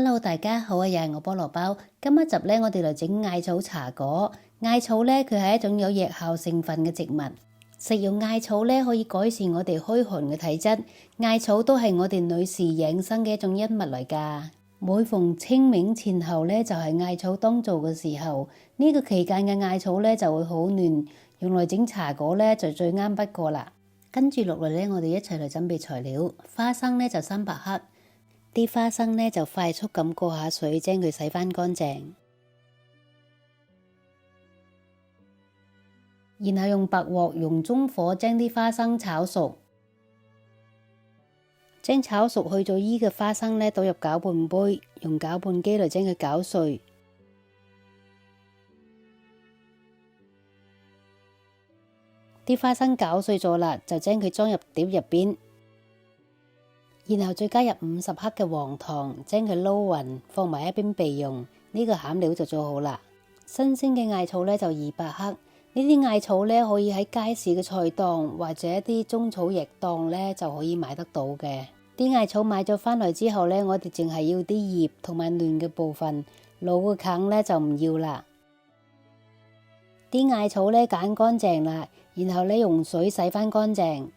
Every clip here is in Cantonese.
Hello，大家好啊，又係我菠蘿包。今一集咧，我哋嚟整艾草茶果。艾草咧，佢係一種有藥效成分嘅植物。食用艾草咧，可以改善我哋虛寒嘅體質。艾草都係我哋女士養生嘅一種恩物嚟噶。每逢清明前後咧，就係艾草當造嘅時候。呢個期間嘅艾草咧就會好嫩，用嚟整茶果咧就最啱不過啦。跟住落嚟咧，我哋一齊嚟準備材料。花生咧就300克。啲花生呢就快速咁過下水，將佢洗翻乾淨，然後用白鑊用中火將啲花生炒熟，將炒熟去咗衣嘅花生呢倒入攪拌杯，用攪拌機嚟將佢攪碎。啲花生攪碎咗啦，就將佢裝入碟入邊。然後再加入50克嘅黃糖，將佢撈勻，放埋一邊備用。呢個餡料就做好啦。新鮮嘅艾草呢就200克。呢啲艾草呢可以喺街市嘅菜檔或者一啲中草藥檔呢就可以買得到嘅。啲艾草買咗返嚟之後呢，我哋淨係要啲葉同埋嫩嘅部分，老嘅梗呢就唔要啦。啲艾草呢揀乾淨啦，然後呢用水洗返乾淨。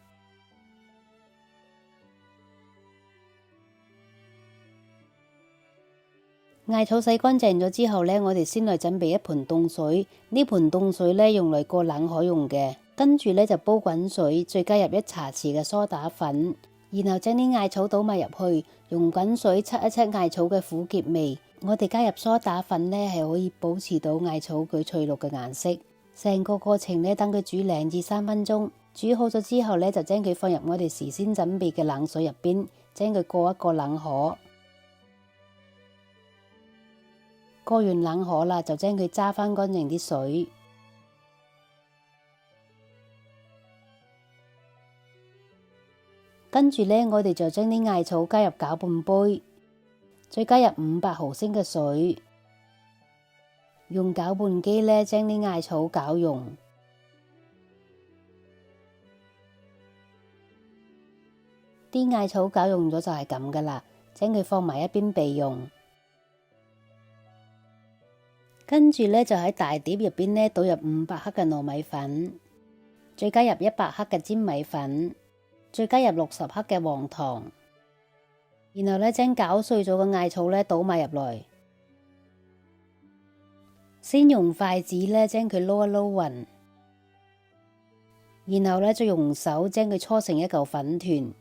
艾草洗乾淨咗之後呢，我哋先嚟準備一盆凍水。呢盆凍水呢用嚟過冷河用嘅。跟住呢就煲滾水，再加入1茶匙嘅梳打粉，然後將啲艾草倒埋入去，用滾水測一測艾草嘅苦澀味。我哋加入梳打粉呢係可以保持到艾草佢翠綠嘅顏色。成個過程呢，等佢煮2至3分鐘。煮好咗之後呢，就將佢放入我哋事先準備嘅冷水入邊，將佢過一個冷河。過完冷河啦，就將佢揸翻乾淨啲水，跟住呢，我哋就將啲艾草加入攪拌杯，再加入500毫升嘅水，用攪拌機呢將啲艾草攪溶。啲艾草攪溶咗就係咁噶啦，將佢放埋一邊備用。跟住呢，就喺大碟入邊呢倒入500克嘅糯米粉，再加入100克嘅粘米粉，再加入60克嘅黃糖，然後呢，將攪碎咗嘅艾草呢倒埋入來，先用筷子呢將佢撈一撈勻，然後呢，再用手將佢搓成一嚿粉團，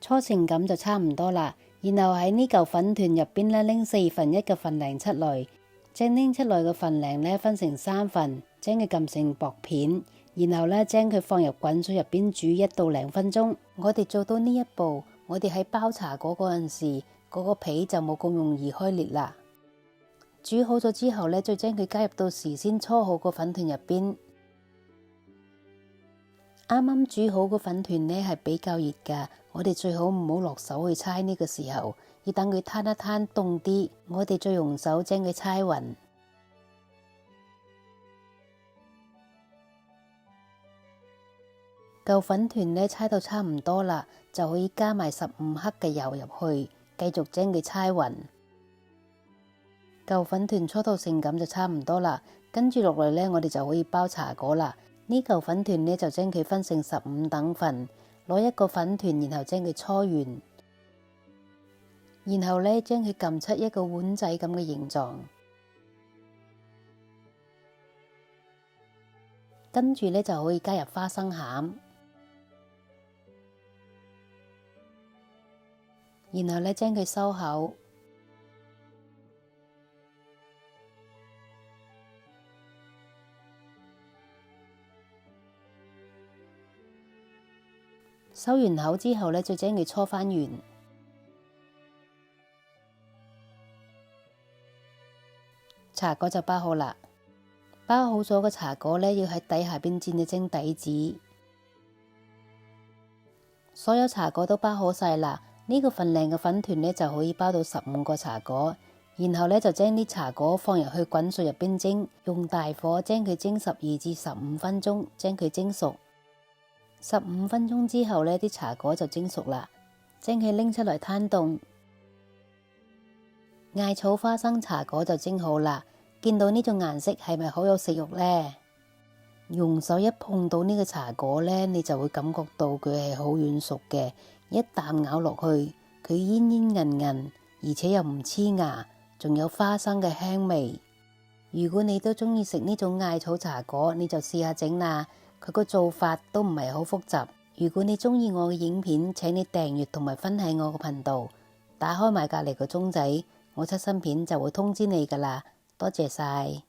搓成咁就差唔多啦。然後喺呢嚿粉團入邊呢，拎1/4嘅份量出來，將拎出來嘅份量呢分成3份，將佢撳成薄片，然後呢，將佢放入滾水入邊煮1到2分鐘。我哋做到呢一步，我哋喺包茶果嗰陣時，嗰個皮就冇咁容易開裂啦。煮好咗之後呢，再將佢加入到事先搓好個粉團入邊。啱啱煮好個粉團呢係比較熱噶，我哋最好唔好落手去搓。呢個時候要等佢攤一攤凍啲，我哋再用手將佢搓勻。嚿粉團呢搓到差唔多啦，就可以加埋15克嘅油入去，繼續將佢搓勻。嚿粉團搓到成咁就差唔多啦，跟住落嚟呢，我哋就可以包茶果啦。呢嚿粉團呢，就將佢分成15等份，攞一個粉團，然後將佢搓圓，然後呢，將佢撳出一個碗仔咁嘅形狀，跟住呢，就可以加入花生餡，然後呢，將佢收口。收完口之後呢，再將佢搓翻圓。茶果就包好啦。包好咗個茶果呢，要喺底下邊墊一張底紙。所有茶果都包好晒啦。呢個份量嘅粉團呢，就可以包到15個茶果。然後呢，就將啲茶果放入去滾水入邊蒸，用大火將佢蒸12至15分鐘，將佢蒸熟。15分鐘之後呢，啲茶果就蒸熟啦，將佢拎出來攤凍。艾草花生茶果就蒸好啦。見到呢種顏色係咪好有食慾呢？用手一碰到呢個茶果呢，你就會感覺到佢係好軟熟嘅，一啖咬落去，佢煙煙韌韌，而且又唔黐牙，仲有花生嘅香味。如果你都中意食呢種艾草茶果，你就試下整啦。佢個做法都唔係好複雜。如果你中意我嘅影片，請你訂閱同埋分享我個頻道，打開埋隔籬個鐘仔，我出新片就會通知你噶啦。多謝晒。